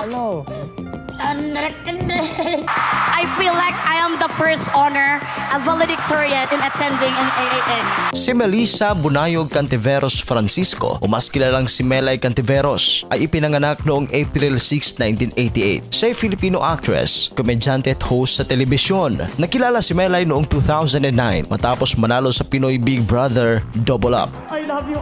Ano? I feel like I am the first honor, a valedictorian in attending an AAA. Si Melissa Bunayog Cantiveros Francisco, o mas kilalang si Melay Cantiveros, ay ipinanganak noong April 6, 1988. Siya ay Filipino actress, komedyante at host sa telebisyon. Nakilala si Melay noong 2009 matapos manalo sa Pinoy Big Brother Double Up. I love you,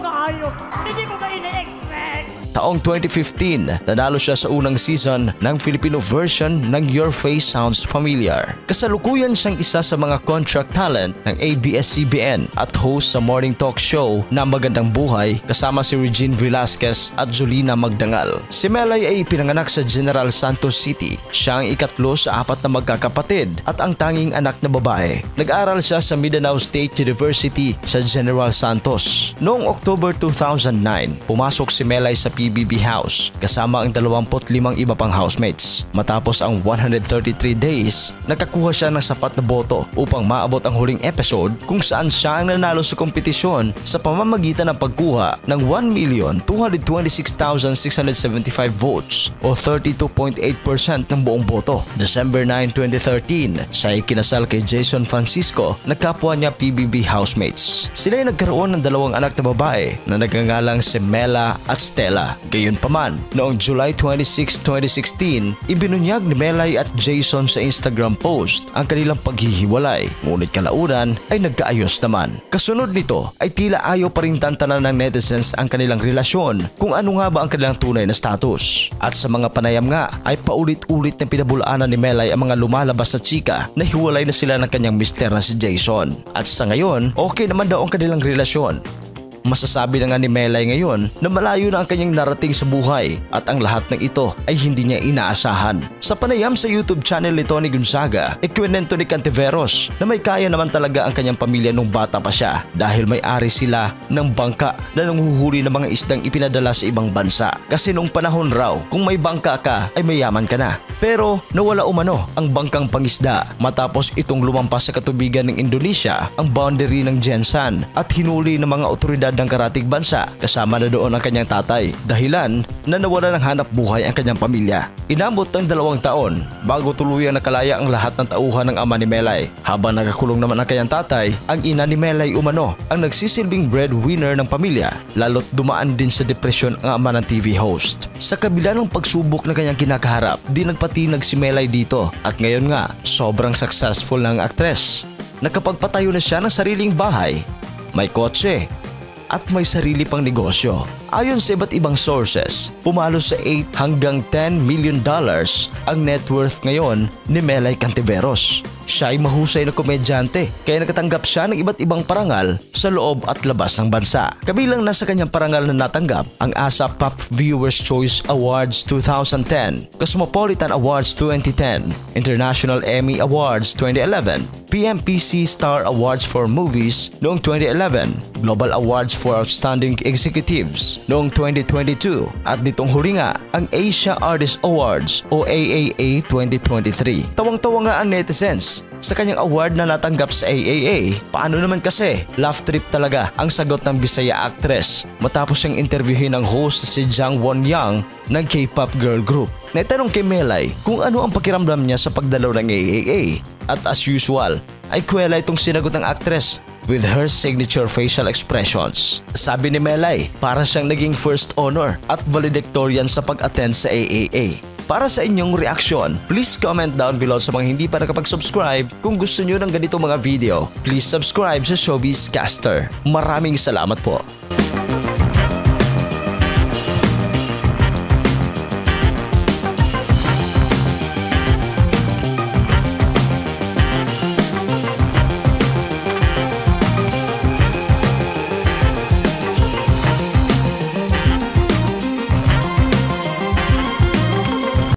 kaayo. Hindi ko ka ina-expect. Taong 2015, nanalo siya sa unang season ng Filipino version ng Your Face Sounds Familiar. Kasalukuyan siyang isa sa mga contract talent ng ABS-CBN at host sa morning talk show na Magandang Buhay kasama si Regine Velasquez at Zulina Magdangal. Si Melay ay ipinanganak sa General Santos City. Siya ang ikatlo sa 4 na magkakapatid at ang tanging anak na babae. Nag-aral siya sa Mindanao State University sa General Santos. Noong October 2009, pumasok si Melay sa PBB House kasama ang 25 iba pang housemates. Matapos ang 133 days, nakakuha siya ng sapat na boto upang maabot ang huling episode kung saan siya ang nanalo sa kompetisyon sa pamamagitan ng pagkuha ng 1,226,675 votes o 32.8% ng buong boto. December 9, 2013, siya ay kinasal kay Jason Francisco na kapwa niya PBB housemates. Sila ay nagkaroon ng 2 anak na babae na nagngangalang si Mela at Stella. Gayunpaman, noong July 26, 2016, ibinunyag ni Melay at Jason sa Instagram post ang kanilang paghihiwalay. Ngunit kalaunan ay nagkaayos naman. Kasunod nito ay tila ayaw pa rin tantanan ng netizens ang kanilang relasyon kung ano nga ba ang kanilang tunay na status. At sa mga panayam nga ay paulit-ulit na pinabulaanan ni Melay ang mga lumalabas na chika na hiwalay na sila ng kanyang mister na si Jason. At sa ngayon, okay naman daw ang kanilang relasyon. Masasabi na nga ni Melay ngayon na malayo na ang kanyang narating sa buhay at ang lahat ng ito ay hindi niya inaasahan. Sa panayam sa YouTube channel ni Tony Gonzaga, ikwento ni Cantiveros na may kaya naman talaga ang kanyang pamilya nung bata pa siya dahil may-ari sila ng bangka na nanguhuli ng mga isdang ipinadala sa ibang bansa. Kasi nung panahon raw, kung may bangka ka ay mayaman ka na. Pero nawala umano ang bangkang pangisda matapos itong lumampas sa katubigan ng Indonesia ang boundary ng Jensan at hinuli ng mga otoridad ng karatig bansa kasama na doon ang kanyang tatay. Dahilan na nawala ng hanap buhay ang kanyang pamilya. Inabot ng 2 taon bago tuluyang nakalaya ang lahat ng tauhan ng ama ni Melay. Habang nakakulong naman ang kanyang tatay, ang ina ni Melay umano ang nagsisilbing breadwinner ng pamilya, lalo't dumaan din sa depresyon ang ama ng TV host. Sa kabila ng pagsubok na kanyang kinakaharap, di nagpatinag si Melay dito at ngayon nga sobrang successful ng aktres. Nakapagpatayo na siya ng sariling bahay, may kotse at may sarili pang negosyo. Ayon sa iba't ibang sources, pumalo sa 8 hanggang 10 million dollars ang net worth ngayon ni Melay Cantiveros. Siya ay mahusay na komedyante kaya nakatanggap siya ng iba't ibang parangal sa loob at labas ng bansa. Kabilang na sa kanyang parangal na natanggap ang ASA Pop Viewers Choice Awards 2010, Cosmopolitan Awards 2010, International Emmy Awards 2011, PMPC Star Awards for Movies noong 2011, Global Awards for Outstanding Executives noong 2022 at nitong huli nga ang Asia Artist Awards o AAA 2023. Tawang-tawa nga ang netizens sa kanyang award na natanggap sa AAA. Paano naman kasi? Laugh trip talaga ang sagot ng Bisaya actress matapos siyang interviewin ng host si Jang Won-young ng K-pop girl group. Naitanong kay Melay kung ano ang pakiramdam niya sa pagdalaw ng AAA. At as usual, ay kwela itong sinagot ng actress with her signature facial expressions. Sabi ni Melay, para siyang naging first honor at valedictorian sa pag-attend sa AAA. Para sa inyong reaksyon, please comment down below sa mga hindi pa nakapag-subscribe. Kung gusto nyo ng ganito mga video, please subscribe sa Showbiz Caster. Maraming salamat po.